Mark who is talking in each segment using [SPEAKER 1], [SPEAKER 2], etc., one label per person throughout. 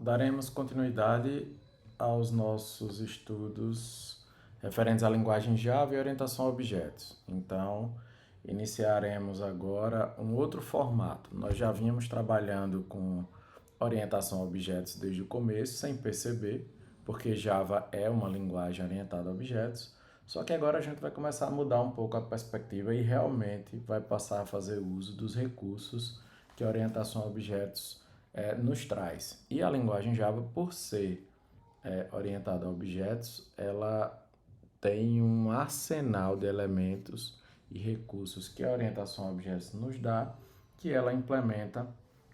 [SPEAKER 1] daremos continuidade aos nossos estudos referentes à linguagem Java e orientação a objetos. Então, iniciaremos agora um outro formato. Nós já vínhamos trabalhando com orientação a objetos desde o começo, sem perceber, porque Java é uma linguagem orientada a objetos, só que agora a gente vai começar a mudar um pouco a perspectiva e realmente vai passar a fazer uso dos recursos que a orientação a objetos nos traz. E a linguagem Java, por ser orientada a objetos, ela tem um arsenal de elementos e recursos que a orientação a objetos nos dá, que ela implementa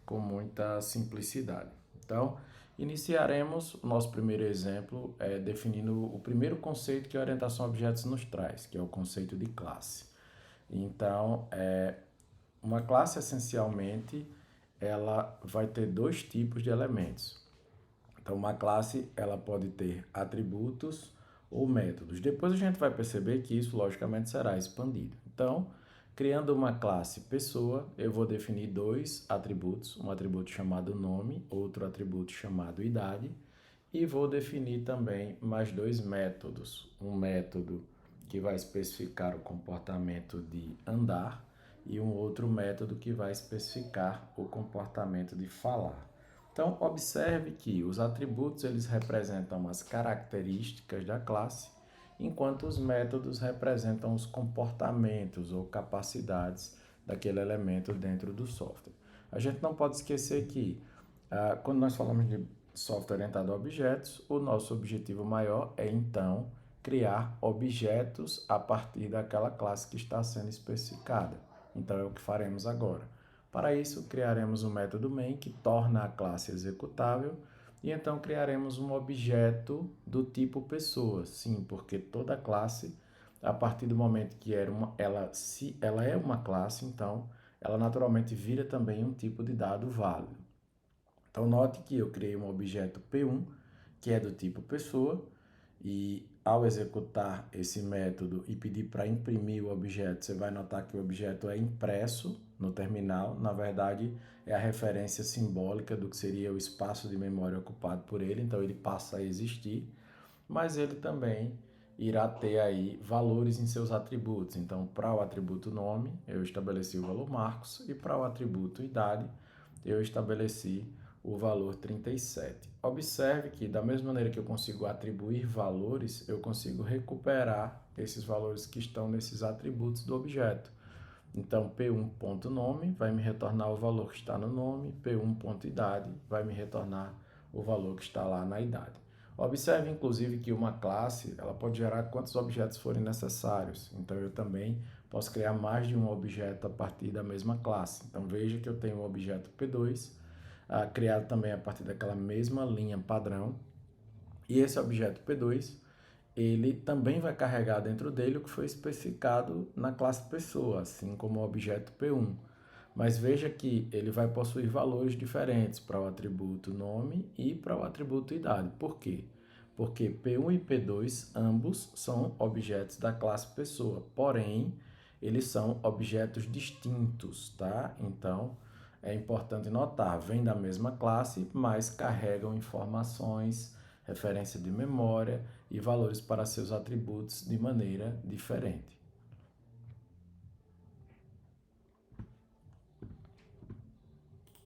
[SPEAKER 1] com muita simplicidade. Então, iniciaremos o nosso primeiro exemplo definindo o primeiro conceito que a orientação a objetos nos traz, que é o conceito de classe. Então, uma classe essencialmente ela vai ter dois tipos de elementos. Então, uma classe ela pode ter atributos ou métodos. Depois a gente vai perceber que isso, logicamente, será expandido. Então, criando uma classe pessoa, eu vou definir dois atributos, um atributo chamado nome, outro atributo chamado idade, e vou definir também mais dois métodos. Um método que vai especificar o comportamento de andar e um outro método que vai especificar o comportamento de falar. Então, observe que os atributos eles representam as características da classe, enquanto os métodos representam os comportamentos ou capacidades daquele elemento dentro do software. A gente não pode esquecer que, quando nós falamos de software orientado a objetos, o nosso objetivo maior é, então, criar objetos a partir daquela classe que está sendo especificada. Então, é o que faremos agora. Para isso, criaremos um método main que torna a classe executável e então criaremos um objeto do tipo pessoa. Sim, porque toda classe, a partir do momento que ela é uma classe, então ela naturalmente vira também um tipo de dado válido. Então, note que eu criei um objeto P1, que é do tipo pessoa, e ao executar esse método e pedir para imprimir o objeto, você vai notar que o objeto é impresso no terminal. Na verdade, é a referência simbólica do que seria o espaço de memória ocupado por ele, então ele passa a existir, mas ele também irá ter aí valores em seus atributos. Então, para o atributo nome, eu estabeleci o valor Marcos, e para o atributo idade, eu estabeleci o valor 37. Observe que, da mesma maneira que eu consigo atribuir valores, eu consigo recuperar esses valores que estão nesses atributos do objeto. Então, P1.nome vai me retornar o valor que está no nome, P1.idade vai me retornar o valor que está lá na idade. Observe, inclusive, que uma classe ela pode gerar quantos objetos forem necessários. Então, eu também posso criar mais de um objeto a partir da mesma classe. Então, veja que eu tenho o objeto P2, criado também a partir daquela mesma linha padrão. E esse objeto P2, ele também vai carregar dentro dele o que foi especificado na classe pessoa, assim como o objeto P1. Mas veja que ele vai possuir valores diferentes para o atributo nome e para o atributo idade. Por quê? Porque P1 e P2, ambos são objetos da classe pessoa, porém, eles são objetos distintos, tá? Então, é importante notar, vêm da mesma classe, mas carregam informações, referência de memória e valores para seus atributos de maneira diferente.